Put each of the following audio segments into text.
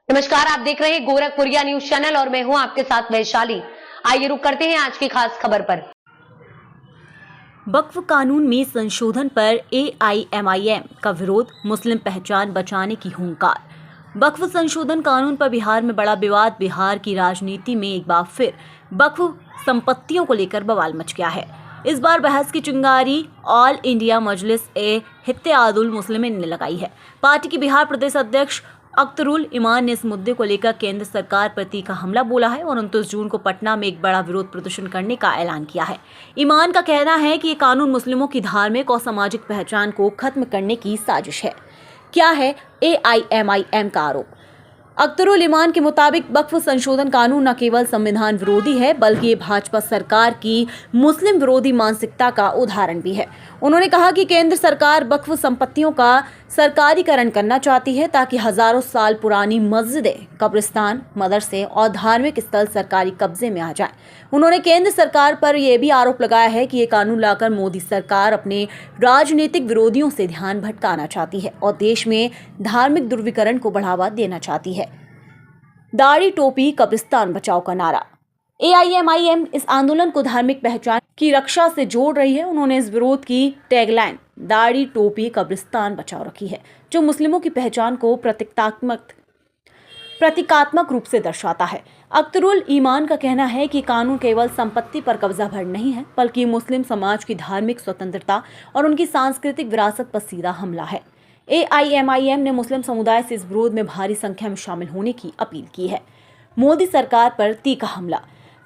नमस्कार, आप देख रहे हैं गोरखपुरिया न्यूज चैनल और मैं हूं आपके साथ वैशाली। आइए रुक करते हैं आज की खास खबर पर। वक्फ कानून में संशोधन पर एआईएमआईएम का विरोध, मुस्लिम पहचान बचाने की हुंकार। वक्फ संशोधन कानून पर बिहार में बड़ा विवाद। बिहार की राजनीति में एक बार फिर वक्फ संपत्तियों को लेकर बवाल मच गया है। इस बार बहस की चिंगारी ऑल इंडिया मजलिस ए इत्तेहादुल मुस्लिमीन ने लगाई है। पार्टी के बिहार प्रदेश अध्यक्ष अख्तरुल ईमान ने इस मुद्दे को लेकर केंद्र सरकार पर तीखा हमला बोला है और 29 जून को पटना में एक बड़ा विरोध प्रदर्शन करने का ऐलान किया है। ईमान का कहना है कि ये कानून मुस्लिमों की धार्मिक और सामाजिक पहचान को खत्म करने की साजिश है। क्या है एआईएमआईएम का आरोप? अख्तरुल ईमान के मुताबिक वक्फ संशोधन कानून न केवल संविधान विरोधी है बल्कि ये भाजपा सरकार की मुस्लिम विरोधी मानसिकता का उदाहरण भी है। उन्होंने कहा कि केंद्र सरकार वक्फ संपत्तियों का सरकारीकरण करना चाहती है ताकि हजारों साल पुरानी मस्जिदें, कब्रिस्तान, मदरसे और धार्मिक स्थल सरकारी कब्जे में आ जाएं। उन्होंने केंद्र सरकार पर यह भी आरोप लगाया है कि ये कानून लाकर मोदी सरकार अपने राजनीतिक विरोधियों से ध्यान भटकाना चाहती है और देश में धार्मिक ध्रुवीकरण को बढ़ावा देना चाहती है। दाढ़ी टोपी कब्रिस्तान बचाओ का नारा। एआईएमआईएम इस आंदोलन को धार्मिक पहचान की रक्षा से जोड़ रही है। उन्होंने इस विरोध की टैगलाइन दाढ़ी टोपी कब्रिस्तान बचाओ रखी है, जो मुस्लिमों की पहचान को प्रतीकात्मक रूप से दर्शाता है। अख्तरुल ईमान का कहना है कि कानून केवल संपत्ति पर कब्जा भर नहीं है बल्कि मुस्लिम समाज की धार्मिक स्वतंत्रता और उनकी सांस्कृतिक विरासत पर सीधा हमला है। एआईएमआईएम ने मुस्लिम समुदाय से इस विरोध में भारी संख्या में शामिल होने की अपील की है। मोदी सरकार पर तीखा हमला।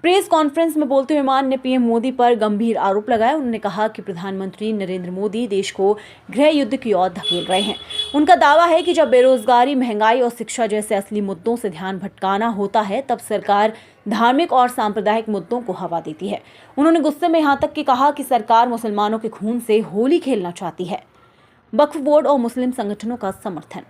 प्रेस कॉन्फ्रेंस में बोलते हुए ईमान ने पीएम मोदी पर गंभीर आरोप लगाया। उन्होंने कहा कि प्रधानमंत्री नरेंद्र मोदी देश को गृह युद्ध की ओर धकेल रहे हैं। उनका दावा है कि जब बेरोजगारी, महंगाई और शिक्षा जैसे असली मुद्दों से ध्यान भटकाना होता है तब सरकार धार्मिक और सांप्रदायिक मुद्दों को हवा देती है। उन्होंने गुस्से में यहाँ तक कि कहा कि सरकार मुसलमानों के खून से होली खेलना चाहती है। वक्फ बोर्ड और मुस्लिम संगठनों का समर्थन।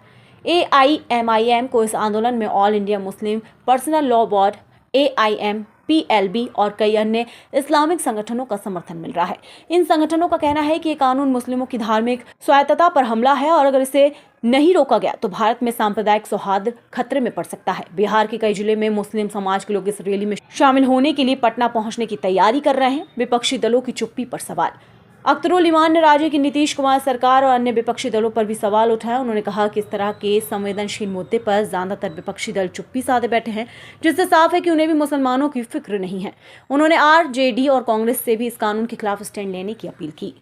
एआईएमआईएम को इस आंदोलन में all India Muslim personal law board, AIM, PLB और कई अन्य इस्लामिक संगठनों का समर्थन मिल रहा है। इन संगठनों का कहना है कि ये कानून मुस्लिमों की धार्मिक स्वायत्तता पर हमला है और अगर इसे नहीं रोका गया तो भारत में सांप्रदायिक सौहार्द खतरे में पड़ सकता है। बिहार के कई जिले में मुस्लिम समाज के लोग इस रैली में शामिल होने के लिए पटना पहुंचने की तैयारी कर रहे हैं। विपक्षी दलों की चुप्पी पर सवाल। अख्तरुल ईमान ने राज्य की नीतीश कुमार सरकार और अन्य विपक्षी दलों पर भी सवाल उठाया। उन्होंने कहा कि इस तरह के संवेदनशील मुद्दे पर ज्यादातर विपक्षी दल चुप्पी साधे बैठे हैं, जिससे साफ है कि उन्हें भी मुसलमानों की फिक्र नहीं है। उन्होंने आरजेडी और कांग्रेस से भी इस कानून के खिलाफ स्टैंड लेने की अपील की।